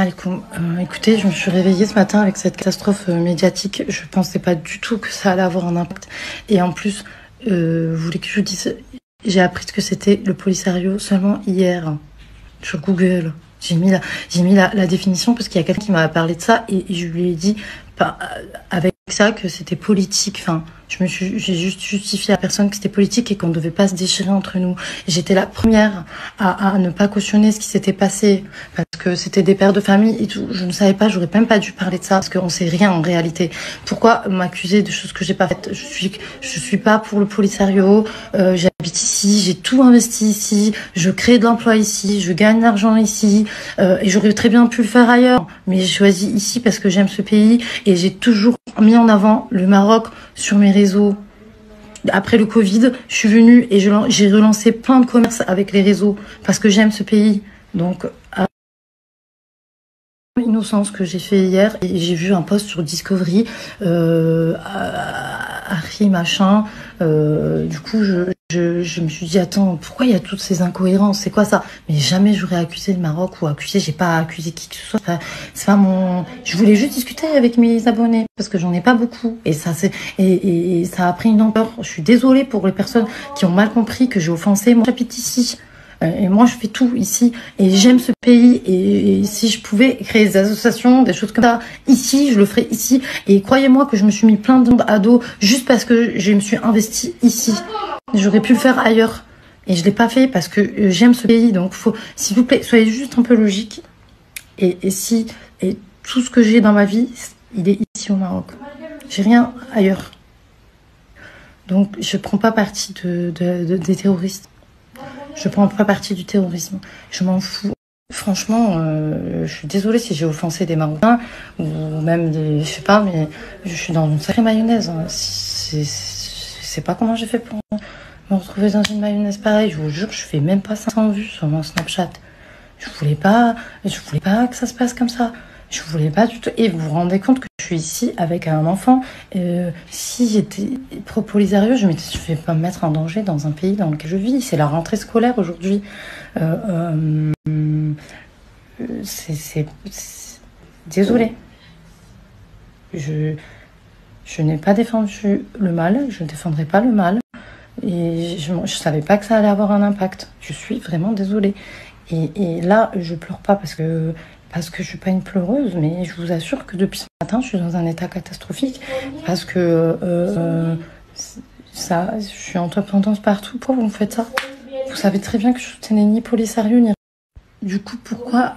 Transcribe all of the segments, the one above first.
alaikum. Écoutez, je me suis réveillée ce matin avec cette catastrophe médiatique. Je pensais pas du tout que ça allait avoir un impact. Et en plus, vous voulez que je vous dise, j'ai appris que c'était le Polisario seulement hier sur Google. J'ai mis la définition parce qu'il y a quelqu'un qui m'a parlé de ça et je lui ai dit avec ça que c'était politique. Enfin, j'ai juste justifié à la personne que c'était politique et qu'on ne devait pas se déchirer entre nous. J'étais la première à ne pas cautionner ce qui s'était passé parce que c'était des pères de famille et tout. Je ne savais pas, j'aurais même pas dû parler de ça parce qu'on sait rien en réalité. Pourquoi m'accuser de choses que j'ai pas faites? Je suis pas pour le Polisario. J'habite ici, j'ai tout investi ici, je crée de l'emploi ici, je gagne de l'argent ici et j'aurais très bien pu le faire ailleurs. Mais j'ai choisi ici parce que j'aime ce pays et j'ai toujours mis en avant le Maroc sur mes réseaux. Après le Covid, je suis venue et j'ai relancé plein de commerces avec les réseaux parce que j'aime ce pays. Donc, innocence que j'ai fait hier et j'ai vu un post sur Discovery, Harry machin. Du coup, je me suis dit attends, pourquoi il y a toutes ces incohérences? C'est quoi ça? Mais jamais j'aurais accusé le Maroc ou j'ai pas accusé qui que ce soit. C'est pas mon. Je voulais juste discuter avec mes abonnés parce que j'en ai pas beaucoup et ça et ça a pris une ampleur. Je suis désolée pour les personnes qui ont mal compris que j'ai offensé. Moi, j'habite ici. Et moi, je fais tout ici et j'aime ce pays et si je pouvais créer des associations, des choses comme ça, ici, je le ferais ici. Et croyez-moi que je me suis mis plein d'ondes à dos juste parce que je me suis investie ici. J'aurais pu le faire ailleurs et je l'ai pas fait parce que j'aime ce pays. Donc, s'il vous plaît, soyez juste un peu logique. Et tout ce que j'ai dans ma vie, il est ici au Maroc. J'ai rien ailleurs. Donc, je prends pas partie des terroristes. Je prends pas partie du terrorisme. Je m'en fous. Franchement, je suis désolée si j'ai offensé des Marocains ou même des, je sais pas, mais je suis dans une sacrée mayonnaise. Je sais pas comment j'ai fait pour me retrouver dans une mayonnaise pareille. Je vous jure, je fais même pas 500 vues sur mon Snapchat. Je voulais pas que ça se passe comme ça. Je voulais pas du tout. Et vous vous rendez compte que je suis ici avec un enfant. Si j'étais pro-Polisario, je vais pas me mettre en danger dans un pays dans lequel je vis. C'est la rentrée scolaire aujourd'hui. Désolée. Je n'ai pas défendu le mal. Je ne défendrai pas le mal. Et je savais pas que ça allait avoir un impact. Je suis vraiment désolée. Et là, je pleure pas parce que je suis pas une pleureuse, mais je vous assure que depuis ce matin, je suis dans un état catastrophique parce que je suis en top tendance partout. Pourquoi vous me faites ça? Vous savez très bien que je soutenais ni Polisario ni. Du coup, pourquoi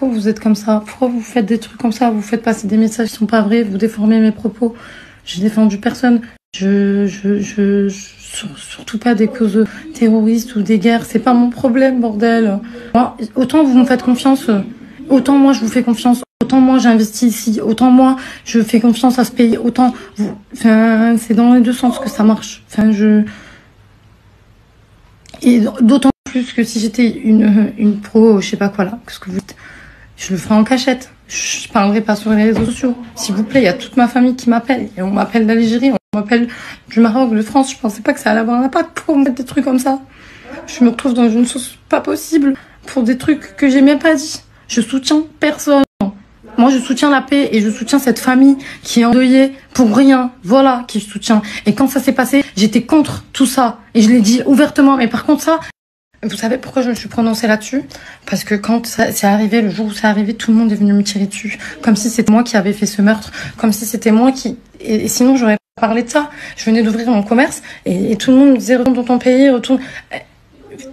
vous êtes comme ça? Pourquoi vous faites des trucs comme ça? Vous faites passer des messages qui sont pas vrais, vous déformez mes propos. J'ai défendu personne. Surtout pas des causes terroristes ou des guerres. C'est pas mon problème, bordel. Moi, autant vous me faites confiance, autant moi je vous fais confiance. Autant moi j'investis ici, autant moi je fais confiance à ce pays. Autant vous. Enfin, c'est dans les deux sens que ça marche. Enfin, et d'autant plus que si j'étais une pro, je sais pas quoi là, qu'est-ce que vous dites, je le ferai en cachette. Je parlerai pas sur les réseaux sociaux. S'il vous plaît, il y a toute ma famille qui m'appelle. Et on m'appelle d'Algérie, on m'appelle du Maroc, de France. Je pensais pas que ça allait avoir un impact pour me mettre des trucs comme ça. Je me retrouve dans une sauce pas possible pour des trucs que j'ai même pas dit. Je soutiens personne. Moi, je soutiens la paix et je soutiens cette famille qui est endeuillée pour rien. Voilà qui je soutiens. Et quand ça s'est passé, j'étais contre tout ça. Et je l'ai dit ouvertement. Mais par contre, ça... Vous savez pourquoi je me suis prononcée là-dessus? Parce que quand c'est arrivé, le jour où c'est arrivé, tout le monde est venu me tirer dessus. Comme si c'était moi qui avais fait ce meurtre. Comme si c'était moi qui... Et sinon, j'aurais pas parlé de ça. Je venais d'ouvrir mon commerce et tout le monde me disait retourne dans ton pays, retourne...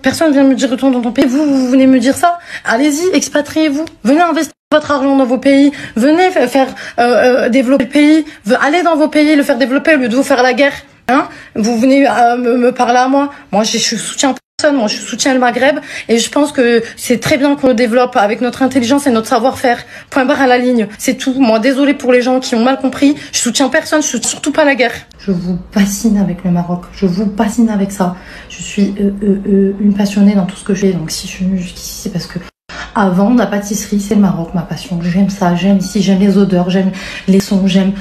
Personne vient me dire retourne dans ton pays. Vous venez me dire ça? Allez-y, expatriez-vous. Venez investir votre argent dans vos pays. Venez faire développer le pays. Allez dans vos pays, le faire développer au lieu de vous faire la guerre. Hein? Vous venez me parler à moi. Moi, je soutiens personne. Moi, je soutiens le Maghreb. Et je pense que c'est très bien qu'on le développe avec notre intelligence et notre savoir-faire. Point barre à la ligne. C'est tout. Moi, désolée pour les gens qui ont mal compris. Je soutiens personne. Je soutiens surtout pas la guerre. Je vous bassine avec le Maroc. Je vous bassine avec ça. Je suis une passionnée dans tout ce que je fais. Donc, si je suis venue jusqu'ici, c'est parce que avant, la pâtisserie, c'est le Maroc, ma passion. J'aime ça, j'aime ici, j'aime les odeurs, j'aime les sons, j'aime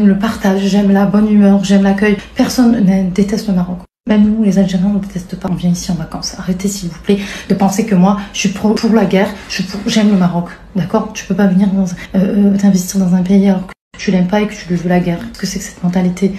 le partage, j'aime la bonne humeur, j'aime l'accueil. Personne ne déteste le Maroc. Même nous, les Algériens, on ne déteste pas. On vient ici en vacances. Arrêtez, s'il vous plaît, de penser que moi, je suis pour la guerre. J'aime le Maroc. D'accord? Tu peux pas venir t'investir dans un pays alors que tu l'aimes pas et que tu le veux la guerre. Qu'est-ce que c'est que cette mentalité?